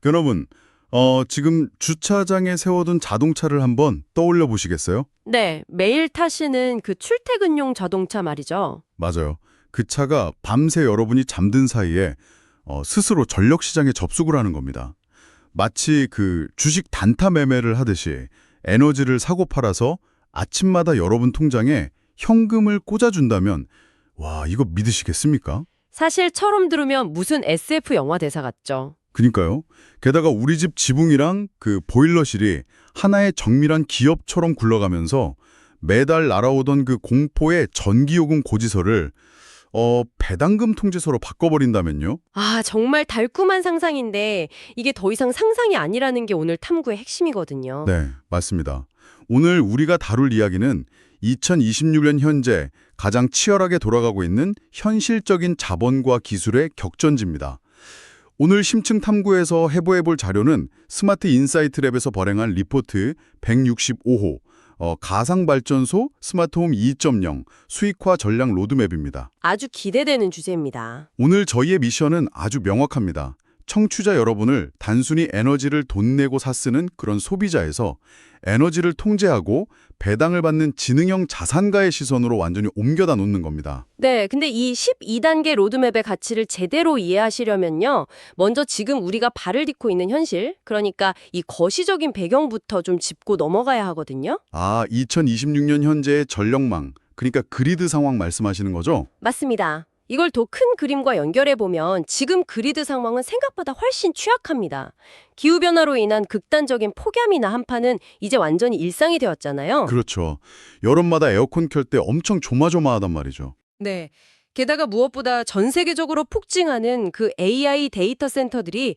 여러분, 지금 주차장에 세워둔 자동차를 한번 떠올려 보시겠어요? 네, 매일 타시는 그 출퇴근용 자동차 말이죠. 맞아요. 그 차가 밤새 여러분이 잠든 사이에 스스로 전력 시장에 접속을 하는 겁니다. 마치 그 주식 단타 매매를 하듯이 에너지를 사고 팔아서 아침마다 여러분 통장에 현금을 꽂아준다면 와, 이거 믿으시겠습니까? 사실 처럼 들으면 무슨 SF 영화 대사 같죠. 그니까요. 게다가 우리 집 지붕이랑 그 보일러실이 하나의 정밀한 기업처럼 굴러가면서 매달 날아오던 그 공포의 전기요금 고지서를 배당금 통지서로 바꿔버린다면요? 아, 정말 달콤한 상상인데 이게 더 이상 상상이 아니라는 게 오늘 탐구의 핵심이거든요. 네, 맞습니다. 오늘 우리가 다룰 이야기는 2026년 현재 가장 치열하게 돌아가고 있는 현실적인 자본과 기술의 격전지입니다. 오늘 심층 탐구에서 해부해볼 자료는 스마트 인사이트 랩에서 발행한 리포트 165호 가상발전소 스마트홈 2.0 수익화 전략 로드맵입니다. 아주 기대되는 주제입니다. 오늘 저희의 미션은 아주 명확합니다. 청취자 여러분을 단순히 에너지를 돈 내고 사 쓰는 그런 소비자에서 에너지를 통제하고 배당을 받는 지능형 자산가의 시선으로 완전히 옮겨다 놓는 겁니다. 네, 근데 이 12단계 로드맵의 가치를 제대로 이해하시려면요. 먼저 지금 우리가 발을 딛고 있는 현실, 그러니까 이 거시적인 배경부터 좀 짚고 넘어가야 하거든요. 2026년 현재의 전력망, 그러니까 그리드 상황 말씀하시는 거죠? 맞습니다. 이걸 더 큰 그림과 연결해보면 지금 그리드 상황은 생각보다 훨씬 취약합니다. 기후변화로 인한 극단적인 폭염이나 한파는 이제 완전히 일상이 되었잖아요. 그렇죠. 여름마다 에어컨 켤 때 엄청 조마조마하단 말이죠. 네. 게다가 무엇보다 전 세계적으로 폭증하는 그 AI 데이터 센터들이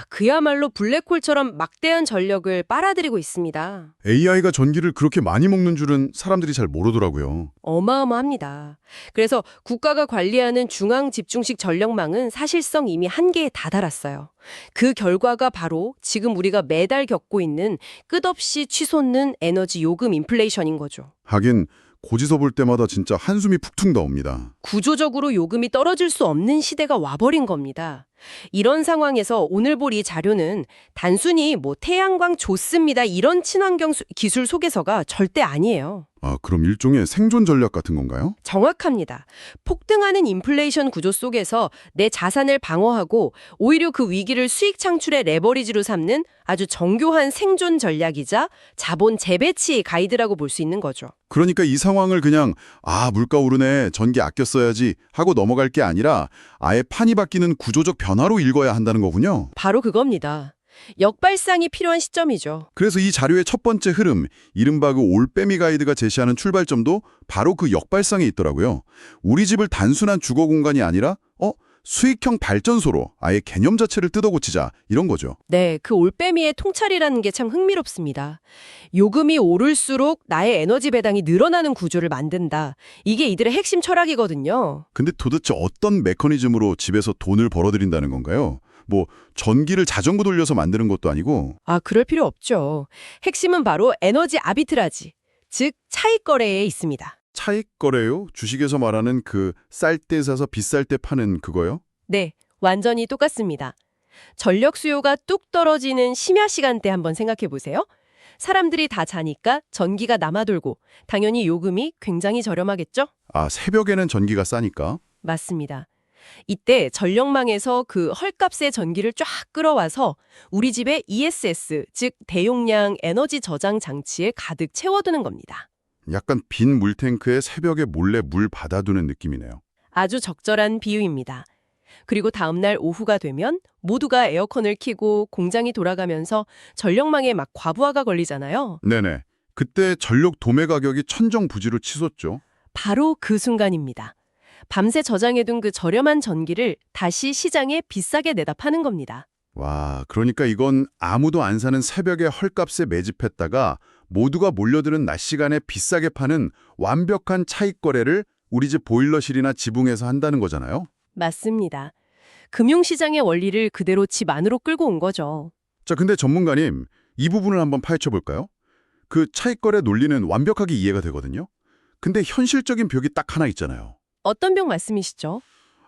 그야말로 블랙홀처럼 막대한 전력을 빨아들이고 있습니다. AI가 전기를 그렇게 많이 먹는 줄은 사람들이 잘 모르더라고요. 어마어마합니다. 그래서 국가가 관리하는 중앙집중식 전력망은 사실상 이미 한계에 다다랐어요. 그 결과가 바로 지금 우리가 매달 겪고 있는 끝없이 치솟는 에너지 요금 인플레이션인 거죠. 하긴 고지서 볼 때마다 진짜 한숨이 푹 나옵니다. 구조적으로 요금이 떨어질 수 없는 시대가 와버린 겁니다. 이런 상황에서 오늘 볼 이 자료는 단순히 태양광 좋습니다 이런 친환경 기술 소개서가 절대 아니에요. 그럼 일종의 생존 전략 같은 건가요? 정확합니다. 폭등하는 인플레이션 구조 속에서 내 자산을 방어하고 오히려 그 위기를 수익 창출의 레버리지로 삼는 아주 정교한 생존 전략이자 자본 재배치 가이드라고 볼 수 있는 거죠. 그러니까 이 상황을 그냥 물가 오르네, 전기 아껴 써야지 하고 넘어갈 게 아니라 아예 판이 바뀌는 구조적 변화로 읽어야 한다는 거군요. 바로 그겁니다. 역발상이 필요한 시점이죠. 그래서 이 자료의 첫 번째 흐름, 이른바 그 올빼미 가이드가 제시하는 출발점도 바로 그 역발상에 있더라고요. 우리 집을 단순한 주거 공간이 아니라 수익형 발전소로 아예 개념 자체를 뜯어고치자 이런 거죠. 네, 그 올빼미의 통찰이라는 게 참 흥미롭습니다. 요금이 오를수록 나의 에너지 배당이 늘어나는 구조를 만든다. 이게 이들의 핵심 철학이거든요. 근데 도대체 어떤 메커니즘으로 집에서 돈을 벌어들인다는 건가요? 전기를 자전거 돌려서 만드는 것도 아니고. 그럴 필요 없죠. 핵심은 바로 에너지 아비트라지, 즉 차익 거래에 있습니다. 차익 거래요? 주식에서 말하는 그 쌀 때 사서 비쌀 때 파는 그거요? 네, 완전히 똑같습니다. 전력 수요가 뚝 떨어지는 심야 시간대 한번 생각해 보세요. 사람들이 다 자니까 전기가 남아돌고 당연히 요금이 굉장히 저렴하겠죠? 새벽에는 전기가 싸니까. 맞습니다. 이때 전력망에서 그 헐값의 전기를 쫙 끌어와서 우리 집의 ESS, 즉 대용량 에너지 저장 장치에 가득 채워두는 겁니다. 약간 빈 물탱크에 새벽에 몰래 물 받아두는 느낌이네요. 아주 적절한 비유입니다. 그리고 다음날 오후가 되면 모두가 에어컨을 켜고 공장이 돌아가면서 전력망에 막 과부하가 걸리잖아요. 네네. 그때 전력 도매 가격이 천정부지로 치솟죠. 바로 그 순간입니다. 밤새 저장해둔 그 저렴한 전기를 다시 시장에 비싸게 내다 파는 겁니다. 그러니까 이건 아무도 안 사는 새벽에 헐값에 매집했다가 모두가 몰려드는 낮 시간에 비싸게 파는 완벽한 차익 거래를 우리 집 보일러실이나 지붕에서 한다는 거잖아요. 맞습니다. 금융시장의 원리를 그대로 집 안으로 끌고 온 거죠. 자, 근데 전문가님, 이 부분을 한번 파헤쳐 볼까요? 그 차익 거래 논리는 완벽하게 이해가 되거든요. 근데 현실적인 벽이 딱 하나 있잖아요. 어떤 병 말씀이시죠?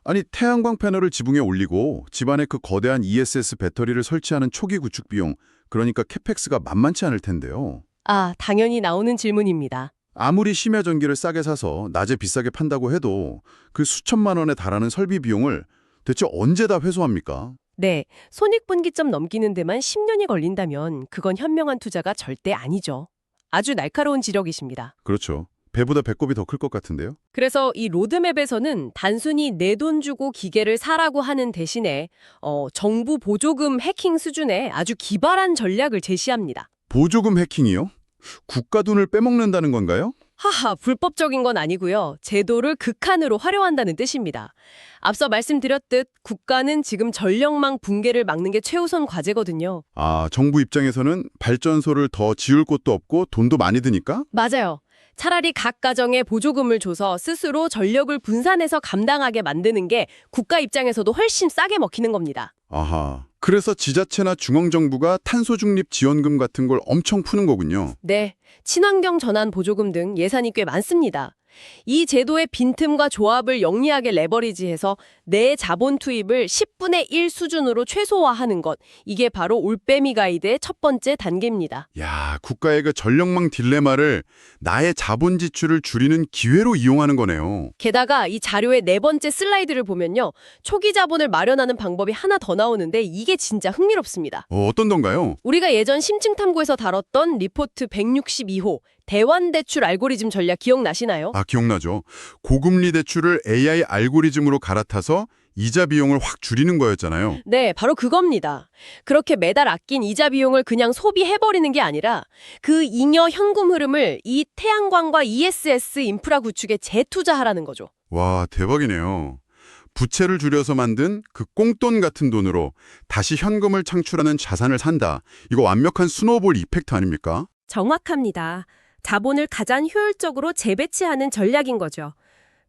아니, 태양광 패널을 지붕에 올리고 집안에 그 거대한 ESS 배터리를 설치하는 초기 구축 비용, 그러니까 캐펙스가 만만치 않을 텐데요. 아, 당연히 나오는 질문입니다. 아무리 심야 전기를 싸게 사서 낮에 비싸게 판다고 해도 그 수천만 원에 달하는 설비 비용을 대체 언제 다 회수합니까? 네, 손익분기점 넘기는 데만 10년이 걸린다면 그건 현명한 투자가 절대 아니죠. 아주 날카로운 지적이십니다. 그렇죠. 배보다 배꼽이 더 클 것 같은데요? 그래서 이 로드맵에서는 단순히 내 돈 주고 기계를 사라고 하는 대신에 정부 보조금 해킹 수준의 아주 기발한 전략을 제시합니다. 보조금 해킹이요? 국가 돈을 빼먹는다는 건가요? 하하, 불법적인 건 아니고요. 제도를 극한으로 활용한다는 뜻입니다. 앞서 말씀드렸듯 국가는 지금 전력망 붕괴를 막는 게 최우선 과제거든요. 아, 정부 입장에서는 발전소를 더 지을 곳도 없고 돈도 많이 드니까? 맞아요. 차라리 각 가정에 보조금을 줘서 스스로 전력을 분산해서 감당하게 만드는 게 국가 입장에서도 훨씬 싸게 먹히는 겁니다. 아하. 그래서 지자체나 중앙정부가 탄소중립 지원금 같은 걸 엄청 푸는 거군요. 네, 친환경 전환 보조금 등 예산이 꽤 많습니다. 이 제도의 빈틈과 조합을 영리하게 레버리지해서 내 자본 투입을 10분의 1 수준으로 최소화하는 것, 이게 바로 올빼미 가이드의 첫 번째 단계입니다. 야, 국가의 그 전력망 딜레마를 나의 자본 지출을 줄이는 기회로 이용하는 거네요. 게다가 이 자료의 네 번째 슬라이드를 보면요. 초기 자본을 마련하는 방법이 하나 더 나오는데 이게 진짜 흥미롭습니다. 어떤 건가요? 우리가 예전 심층탐구에서 다뤘던 리포트 162호 대환대출 알고리즘 전략 기억나시나요? 아, 기억나죠. 고금리 대출을 AI 알고리즘으로 갈아타서 이자 비용을 확 줄이는 거였잖아요. 네, 바로 그겁니다. 그렇게 매달 아낀 이자 비용을 그냥 소비해버리는 게 아니라 그 잉여 현금 흐름을 이 태양광과 ESS 인프라 구축에 재투자하라는 거죠. 와, 대박이네요. 부채를 줄여서 만든 그 꽁돈 같은 돈으로 다시 현금을 창출하는 자산을 산다. 이거 완벽한 스노우볼 이펙트 아닙니까? 정확합니다. 자본을 가장 효율적으로 재배치하는 전략인 거죠.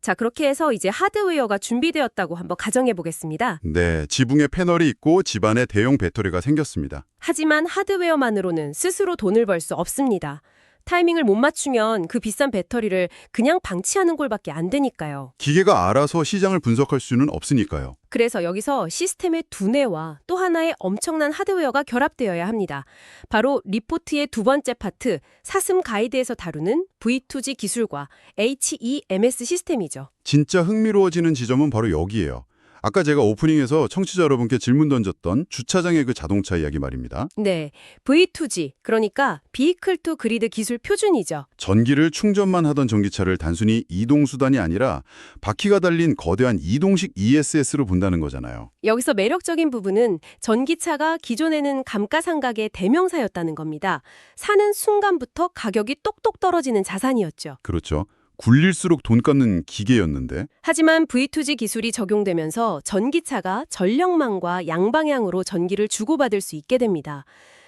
자, 그렇게 해서 이제 하드웨어가 준비되었다고 한번 가정해 보겠습니다. 네, 지붕에 패널이 있고 집안에 대용 배터리가 생겼습니다. 하지만 하드웨어만으로는 스스로 돈을 벌 수 없습니다. 타이밍을 못 맞추면 그 비싼 배터리를 그냥 방치하는 꼴밖에 안 되니까요. 기계가 알아서 시장을 분석할 수는 없으니까요. 그래서 여기서 시스템의 두뇌와 또 하나의 엄청난 하드웨어가 결합되어야 합니다. 바로 리포트의 두 번째 파트, 사슴 가이드에서 다루는 V2G 기술과 HEMS 시스템이죠. 진짜 흥미로워지는 지점은 바로 여기예요. 아까 제가 오프닝에서 청취자 여러분께 질문 던졌던 주차장의 그 자동차 이야기 말입니다. 네, V2G, 그러니까 Vehicle to Grid 기술 표준이죠. 전기를 충전만 하던 전기차를 단순히 이동수단이 아니라 바퀴가 달린 거대한 이동식 ESS로 본다는 거잖아요. 여기서 매력적인 부분은 전기차가 기존에는 감가상각의 대명사였다는 겁니다. 사는 순간부터 가격이 똑똑 떨어지는 자산이었죠. 그렇죠. 굴릴수록 돈 깎는 기계였는데. 하지만 V2G 기술이 적용되면서 전기차가 전력망과 양방향으로 전기를 주고받을 수 있게 됩니다.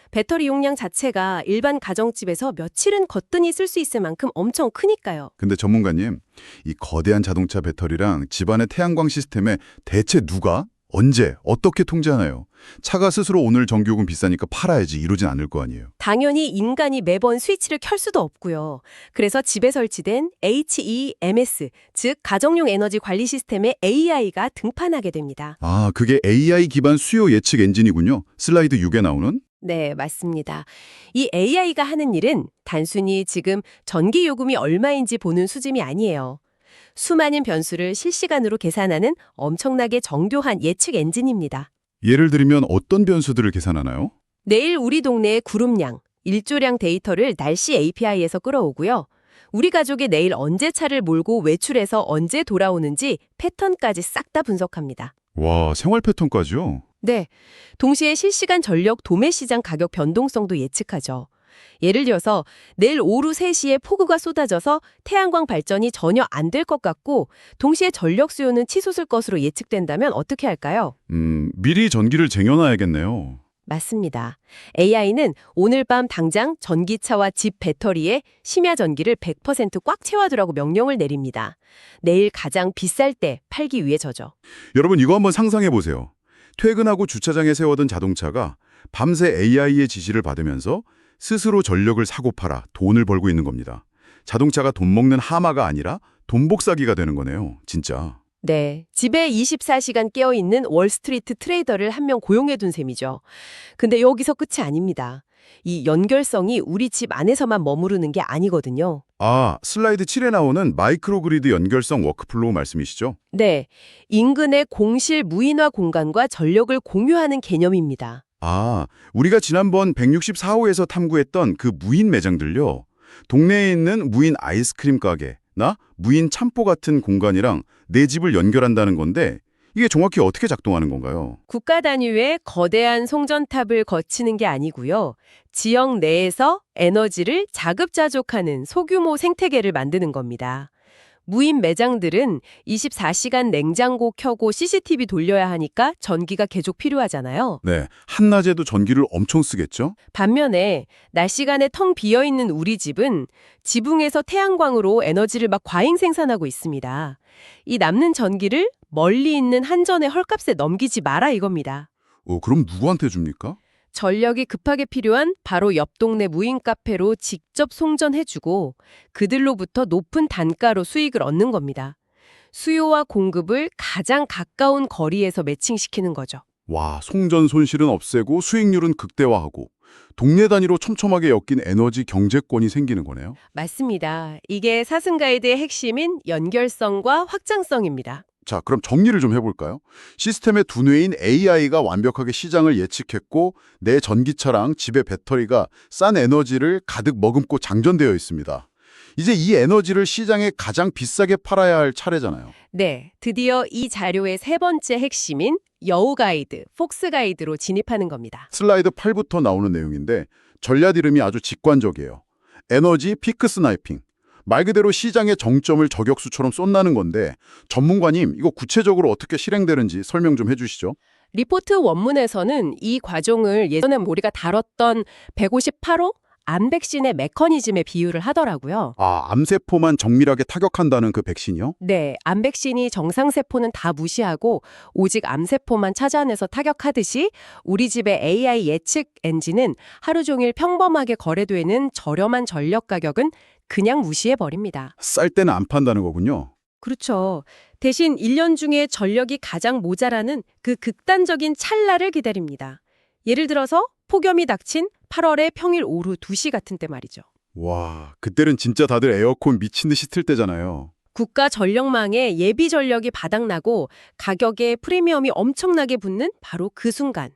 배터리 용량 자체가 일반 가정집에서 며칠은 거뜬히 쓸 수 있을 만큼 엄청 크니까요. 근데 전문가님, 이 거대한 자동차 배터리랑 집안의 태양광 시스템에 대체 누가, 언제, 어떻게 통제하나요? 차가 스스로 오늘 전기요금 비싸니까 팔아야지 이러진 않을 거 아니에요. 당연히 인간이 매번 스위치를 켤 수도 없고요. 그래서 집에 설치된 HEMS, 즉 가정용 에너지 관리 시스템에 AI가 등판하게 됩니다. 아, 그게 AI 기반 수요 예측 엔진이군요. 슬라이드 6에 나오는? 네, 맞습니다. 이 AI가 하는 일은 단순히 지금 전기 요금이 얼마인지 보는 수준이 아니에요. 수많은 변수를 실시간으로 계산하는 엄청나게 정교한 예측 엔진입니다. 예를 들면 어떤 변수들을 계산하나요? 내일 우리 동네의 구름량, 일조량 데이터를 날씨 API에서 끌어오고요. 우리 가족이 내일 언제 차를 몰고 외출해서 언제 돌아오는지 패턴까지 싹 다 분석합니다. 와, 생활 패턴까지요? 네, 동시에 실시간 전력 도매 시장 가격 변동성도 예측하죠. 예를 들어서 내일 오후 3시에 폭우가 쏟아져서 태양광 발전이 전혀 안 될 것 같고 동시에 전력 수요는 치솟을 것으로 예측된다면 어떻게 할까요? 미리 전기를 쟁여놔야겠네요. 맞습니다. AI는 오늘 밤 당장 전기차와 집 배터리에 심야 전기를 100% 꽉 채워두라고 명령을 내립니다. 내일 가장 비쌀 때 팔기 위해서죠. 여러분 이거 한번 상상해 보세요. 퇴근하고 주차장에 세워둔 자동차가 밤새 AI의 지시를 받으면서 스스로 전력을 사고 팔아 돈을 벌고 있는 겁니다. 자동차가 돈 먹는 하마가 아니라 돈 복사기가 되는 거네요. 진짜. 네, 집에 24시간 깨어있는 월스트리트 트레이더를 한 명 고용해둔 셈이죠. 근데 여기서 끝이 아닙니다. 이 연결성이 우리 집 안에서만 머무르는 게 아니거든요. 아, 슬라이드 7에 나오는 마이크로그리드 연결성 워크플로우 말씀이시죠? 네, 인근의 공실 무인화 공간과 전력을 공유하는 개념입니다. 아, 우리가 지난번 164호에서 탐구했던 그 무인 매장들요. 동네에 있는 무인 아이스크림 가게나 무인 참포 같은 공간이랑 내 집을 연결한다는 건데 이게 정확히 어떻게 작동하는 건가요? 국가 단위의 거대한 송전탑을 거치는 게 아니고요. 지역 내에서 에너지를 자급자족하는 소규모 생태계를 만드는 겁니다. 무인 매장들은 24시간 냉장고 켜고 CCTV 돌려야 하니까 전기가 계속 필요하잖아요. 네, 한낮에도 전기를 엄청 쓰겠죠? 반면에 낮 시간에 텅 비어있는 우리 집은 지붕에서 태양광으로 에너지를 막 과잉 생산하고 있습니다. 이 남는 전기를 멀리 있는 한전의 헐값에 넘기지 마라 이겁니다. 그럼 누구한테 줍니까? 전력이 급하게 필요한 바로 옆 동네 무인 카페로 직접 송전해주고 그들로부터 높은 단가로 수익을 얻는 겁니다. 수요와 공급을 가장 가까운 거리에서 매칭시키는 거죠. 와, 송전 손실은 없애고 수익률은 극대화하고 동네 단위로 촘촘하게 엮인 에너지 경제권이 생기는 거네요. 맞습니다. 이게 사슴 가이드의 핵심인 연결성과 확장성입니다. 자, 그럼 정리를 좀 해볼까요? 시스템의 두뇌인 AI가 완벽하게 시장을 예측했고 내 전기차랑 집의 배터리가 싼 에너지를 가득 머금고 장전되어 있습니다. 이제 이 에너지를 시장에 가장 비싸게 팔아야 할 차례잖아요. 네, 드디어 이 자료의 세 번째 핵심인 여우 가이드, 폭스 가이드로 진입하는 겁니다. 슬라이드 8부터 나오는 내용인데 전략 이름이 아주 직관적이에요. 에너지 피크 스나이핑. 말 그대로 시장의 정점을 저격수처럼 쏜다는 건데 전문가님, 이거 구체적으로 어떻게 실행되는지 설명 좀 해주시죠. 리포트 원문에서는 이 과정을 예전에 우리가 다뤘던 158호 암백신의 메커니즘에 비유를 하더라고요. 아, 암세포만 정밀하게 타격한다는 그 백신이요? 네, 암백신이 정상세포는 다 무시하고 오직 암세포만 찾아내서 타격하듯이 우리 집의 AI 예측 엔진은 하루 종일 평범하게 거래되는 저렴한 전력 가격은 그냥 무시해버립니다. 쌀 때는 안 판다는 거군요. 그렇죠. 대신 1년 중에 전력이 가장 모자라는 그 극단적인 찰나를 기다립니다. 예를 들어서 폭염이 닥친 8월의 평일 오후 2시 같은 때 말이죠. 와, 그때는 진짜 다들 에어컨 미친 듯이 틀 때잖아요. 국가 전력망에 예비 전력이 바닥나고 가격에 프리미엄이 엄청나게 붙는 바로 그 순간.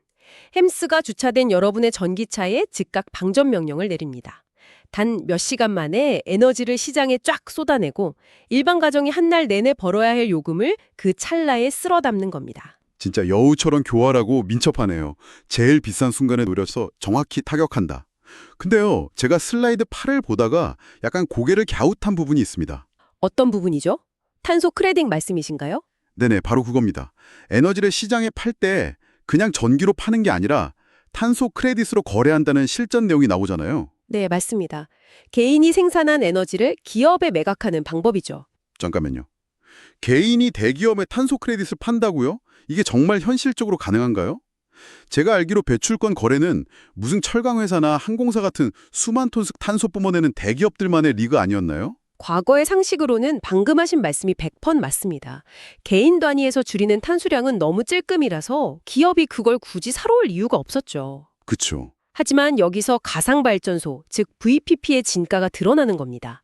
햄스가 주차된 여러분의 전기차에 즉각 방전 명령을 내립니다. 단 몇 시간 만에 에너지를 시장에 쫙 쏟아내고 일반 가정이 한 날 내내 벌어야 할 요금을 그 찰나에 쓸어 담는 겁니다. 진짜 여우처럼 교활하고 민첩하네요. 제일 비싼 순간에 노려서 정확히 타격한다. 근데요, 제가 슬라이드 8을 보다가 약간 고개를 갸웃한 부분이 있습니다. 어떤 부분이죠? 탄소 크레딧 말씀이신가요? 네네, 바로 그겁니다. 에너지를 시장에 팔 때 그냥 전기로 파는 게 아니라 탄소 크레딧으로 거래한다는 실전 내용이 나오잖아요. 네, 맞습니다. 개인이 생산한 에너지를 기업에 매각하는 방법이죠. 잠깐만요. 개인이 대기업에 탄소 크레딧을 판다고요? 이게 정말 현실적으로 가능한가요? 제가 알기로 배출권 거래는 무슨 철강회사나 항공사 같은 수만 톤씩 탄소 뿜어내는 대기업들만의 리그 아니었나요? 과거의 상식으로는 방금 하신 말씀이 100% 맞습니다. 개인 단위에서 줄이는 탄수량은 너무 찔끔이라서 기업이 그걸 굳이 사러 올 이유가 없었죠. 그쵸. 하지만 여기서 가상발전소, 즉 VPP의 진가가 드러나는 겁니다.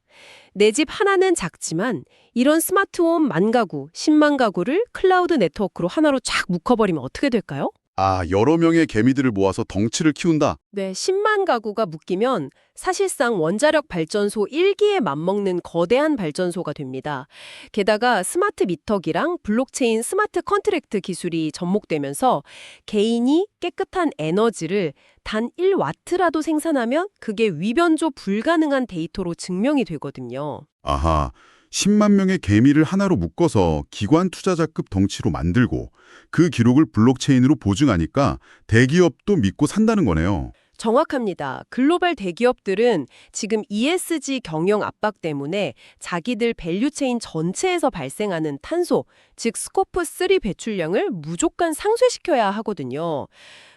내 집 하나는 작지만 이런 스마트홈 10,000가구, 10만 가구를 클라우드 네트워크로 하나로 쫙 묶어버리면 어떻게 될까요? 아, 여러 명의 개미들을 모아서 덩치를 키운다? 네, 10만 가구가 묶이면 사실상 원자력 발전소 1기에 맞먹는 거대한 발전소가 됩니다. 게다가 스마트 미터기랑 블록체인 스마트 컨트랙트 기술이 접목되면서 개인이 깨끗한 에너지를 단 1와트라도 생산하면 그게 위변조 불가능한 데이터로 증명이 되거든요. 아하, 10만 명의 개미를 하나로 묶어서 기관 투자자급 덩치로 만들고 그 기록을 블록체인으로 보증하니까 대기업도 믿고 산다는 거네요. 정확합니다. 글로벌 대기업들은 지금 ESG 경영 압박 때문에 자기들 밸류체인 전체에서 발생하는 탄소, 즉 스코프 3 배출량을 무조건 상쇄시켜야 하거든요.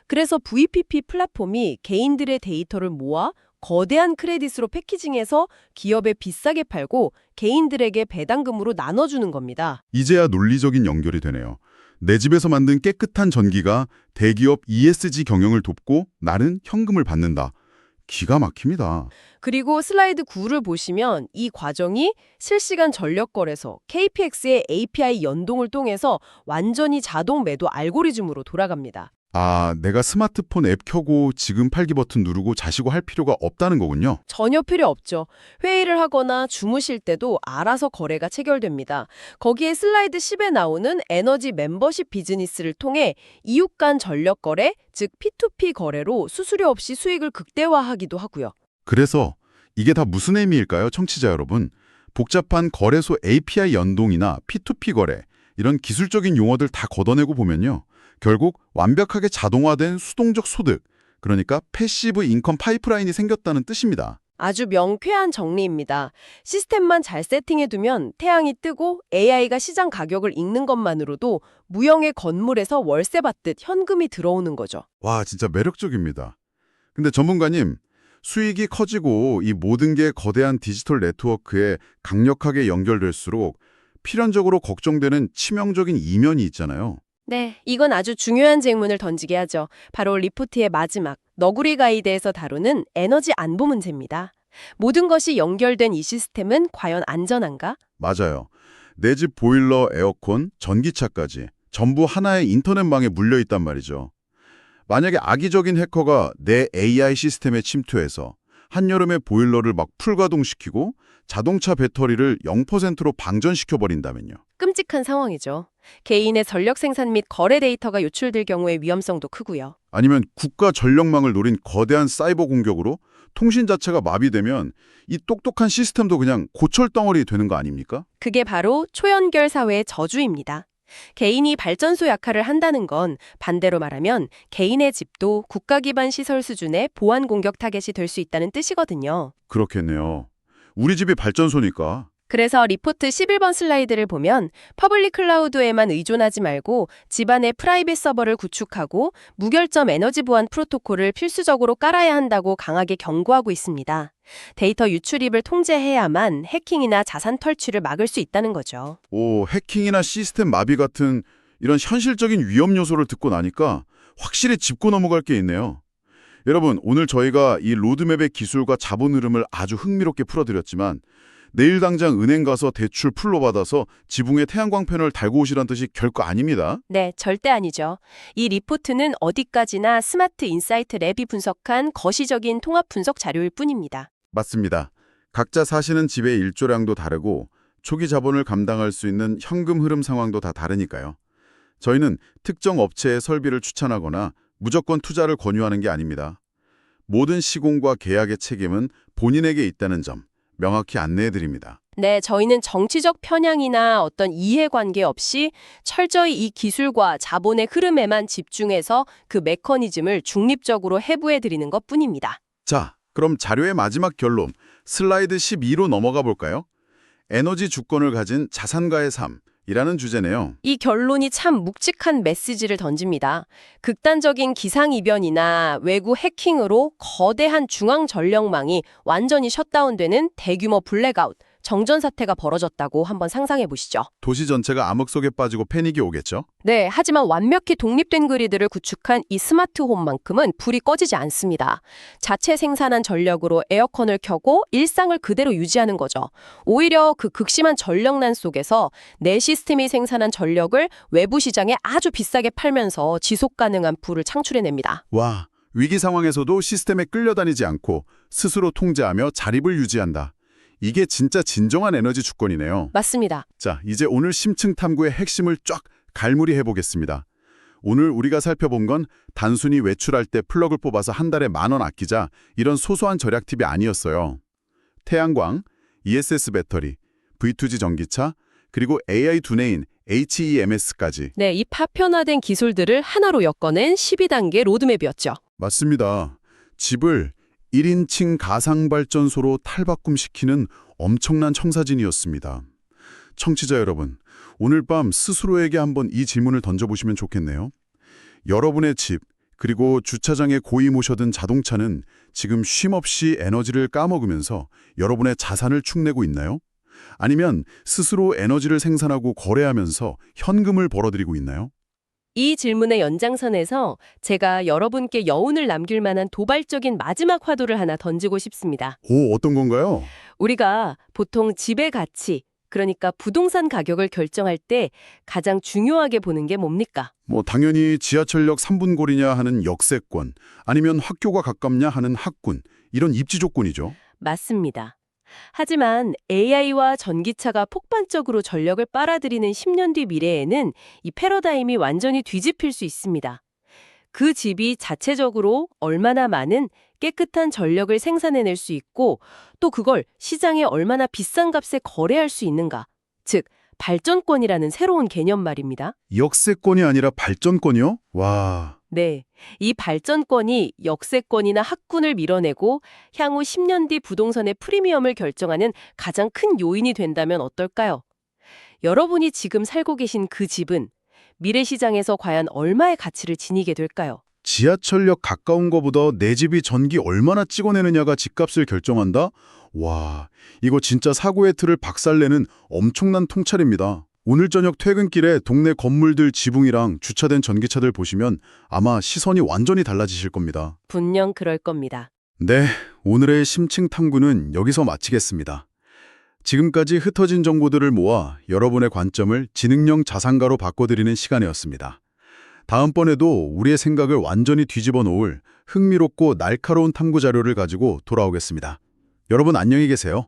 그래서 VPP 플랫폼이 개인들의 데이터를 모아 거대한 크레딧으로 패키징해서 기업에 비싸게 팔고 개인들에게 배당금으로 나눠주는 겁니다. 이제야 논리적인 연결이 되네요. 내 집에서 만든 깨끗한 전기가 대기업 ESG 경영을 돕고 나는 현금을 받는다. 기가 막힙니다. 그리고 슬라이드 9를 보시면 이 과정이 실시간 전력 거래소 KPX의 API 연동을 통해서 완전히 자동 매도 알고리즘으로 돌아갑니다. 아, 내가 스마트폰 앱 켜고 지금 팔기 버튼 누르고 자시고 할 필요가 없다는 거군요. 전혀 필요 없죠. 회의를 하거나 주무실 때도 알아서 거래가 체결됩니다. 거기에 슬라이드 10에 나오는 에너지 멤버십 비즈니스를 통해 이웃 간 전력 거래, 즉 P2P 거래로 수수료 없이 수익을 극대화하기도 하고요. 그래서 이게 다 무슨 의미일까요, 청취자 여러분? 복잡한 거래소 API 연동이나 P2P 거래, 이런 기술적인 용어들 다 걷어내고 보면요. 결국 완벽하게 자동화된 수동적 소득, 그러니까 패시브 인컴 파이프라인이 생겼다는 뜻입니다. 아주 명쾌한 정리입니다. 시스템만 잘 세팅해두면 태양이 뜨고 AI가 시장 가격을 읽는 것만으로도 무형의 건물에서 월세 받듯 현금이 들어오는 거죠. 와, 진짜 매력적입니다. 근데 전문가님, 수익이 커지고 이 모든 게 거대한 디지털 네트워크에 강력하게 연결될수록 필연적으로 걱정되는 치명적인 이면이 있잖아요. 네, 이건 아주 중요한 질문을 던지게 하죠. 바로 리포트의 마지막, 너구리 가이드에서 다루는 에너지 안보 문제입니다. 모든 것이 연결된 이 시스템은 과연 안전한가? 맞아요. 내 집 보일러, 에어컨, 전기차까지 전부 하나의 인터넷망에 물려 있단 말이죠. 만약에 악의적인 해커가 내 AI 시스템에 침투해서 한여름에 보일러를 막 풀가동시키고 자동차 배터리를 0%로 방전시켜버린다면요. 끔찍한 상황이죠. 개인의 전력 생산 및 거래 데이터가 유출될 경우의 위험성도 크고요. 아니면 국가 전력망을 노린 거대한 사이버 공격으로 통신 자체가 마비되면 이 똑똑한 시스템도 그냥 고철덩어리 되는 거 아닙니까? 그게 바로 초연결 사회의 저주입니다. 개인이 발전소 역할을 한다는 건 반대로 말하면 개인의 집도 국가 기반 시설 수준의 보안 공격 타겟이 될 수 있다는 뜻이거든요. 그렇겠네요. 우리 집이 발전소니까. 그래서 리포트 11번 슬라이드를 보면 퍼블릭 클라우드에만 의존하지 말고 집안의 프라이빗 서버를 구축하고 무결점 에너지 보안 프로토콜을 필수적으로 깔아야 한다고 강하게 경고하고 있습니다. 데이터 유출입을 통제해야만 해킹이나 자산 탈취를 막을 수 있다는 거죠. 오, 해킹이나 시스템 마비 같은 이런 현실적인 위험 요소를 듣고 나니까 확실히 짚고 넘어갈 게 있네요. 여러분, 오늘 저희가 이 로드맵의 기술과 자본 흐름을 아주 흥미롭게 풀어드렸지만 내일 당장 은행 가서 대출 풀로 받아서 지붕에 태양광 패널 달고 오시란 뜻이 결코 아닙니다. 네, 절대 아니죠. 이 리포트는 어디까지나 스마트 인사이트 랩이 분석한 거시적인 통합 분석 자료일 뿐입니다. 맞습니다. 각자 사시는 집의 일조량도 다르고 초기 자본을 감당할 수 있는 현금 흐름 상황도 다 다르니까요. 저희는 특정 업체의 설비를 추천하거나 무조건 투자를 권유하는 게 아닙니다. 모든 시공과 계약의 책임은 본인에게 있다는 점 명확히 안내해드립니다. 네, 저희는 정치적 편향이나 어떤 이해관계 없이 철저히 이 기술과 자본의 흐름에만 집중해서 그 메커니즘을 중립적으로 해부해드리는 것뿐입니다. 자, 그럼 자료의 마지막 결론, 슬라이드 12로 넘어가 볼까요? 에너지 주권을 가진 자산가의 삶이라는 주제네요. 이 결론이 참 묵직한 메시지를 던집니다. 극단적인 기상이변이나 외부 해킹으로 거대한 중앙 전력망이 완전히 셧다운되는 대규모 블랙아웃, 정전사태가 벌어졌다고 한번 상상해 보시죠. 도시 전체가 암흑 속에 빠지고 패닉이 오겠죠? 네, 하지만 완벽히 독립된 그리드를 구축한 이 스마트홈만큼은 불이 꺼지지 않습니다. 자체 생산한 전력으로 에어컨을 켜고 일상을 그대로 유지하는 거죠. 오히려 그 극심한 전력난 속에서 내 시스템이 생산한 전력을 외부 시장에 아주 비싸게 팔면서 지속 가능한 불을 창출해냅니다. 와, 위기 상황에서도 시스템에 끌려다니지 않고 스스로 통제하며 자립을 유지한다. 이게 진짜 진정한 에너지 주권이네요. 맞습니다. 자, 이제 오늘 심층 탐구의 핵심을 쫙 갈무리해 보겠습니다. 오늘 우리가 살펴본 건 단순히 외출할 때 플러그를 뽑아서 한 달에 10,000원 아끼자 이런 소소한 절약 팁이 아니었어요. 태양광, ESS 배터리, V2G 전기차, 그리고 AI 두뇌인 HEMS까지. 네, 이 파편화된 기술들을 하나로 엮어낸 12단계 로드맵이었죠. 맞습니다. 집을 1인칭 가상발전소로 탈바꿈시키는 엄청난 청사진이었습니다. 청취자 여러분, 오늘 밤 스스로에게 한번 이 질문을 던져보시면 좋겠네요. 여러분의 집, 그리고 주차장에 고이 모셔둔 자동차는 지금 쉼없이 에너지를 까먹으면서 여러분의 자산을 축내고 있나요? 아니면 스스로 에너지를 생산하고 거래하면서 현금을 벌어들이고 있나요? 이 질문의 연장선에서 제가 여러분께 여운을 남길 만한 도발적인 마지막 화두를 하나 던지고 싶습니다. 오, 어떤 건가요? 우리가 보통 집의 가치, 그러니까 부동산 가격을 결정할 때 가장 중요하게 보는 게 뭡니까? 당연히 지하철역 3분 거리냐 하는 역세권, 아니면 학교가 가깝냐 하는 학군, 이런 입지 조건이죠. 맞습니다. 하지만 AI와 전기차가 폭발적으로 전력을 빨아들이는 10년 뒤 미래에는 이 패러다임이 완전히 뒤집힐 수 있습니다. 그 집이 자체적으로 얼마나 많은 깨끗한 전력을 생산해낼 수 있고 또 그걸 시장에 얼마나 비싼 값에 거래할 수 있는가. 즉, 발전권이라는 새로운 개념 말입니다. 역세권이 아니라 발전권이요? 와, 네, 이 발전권이 역세권이나 학군을 밀어내고 향후 10년 뒤 부동산의 프리미엄을 결정하는 가장 큰 요인이 된다면 어떨까요? 여러분이 지금 살고 계신 그 집은 미래 시장에서 과연 얼마의 가치를 지니게 될까요? 지하철역 가까운 거보다 내 집이 전기 얼마나 찍어내느냐가 집값을 결정한다? 와, 이거 진짜 사고의 틀을 박살내는 엄청난 통찰입니다. 오늘 저녁 퇴근길에 동네 건물들 지붕이랑 주차된 전기차들 보시면 아마 시선이 완전히 달라지실 겁니다. 분명 그럴 겁니다. 네, 오늘의 심층 탐구는 여기서 마치겠습니다. 지금까지 흩어진 정보들을 모아 여러분의 관점을 지능형 자산가로 바꿔드리는 시간이었습니다. 다음번에도 우리의 생각을 완전히 뒤집어 놓을 흥미롭고 날카로운 탐구 자료를 가지고 돌아오겠습니다. 여러분 안녕히 계세요.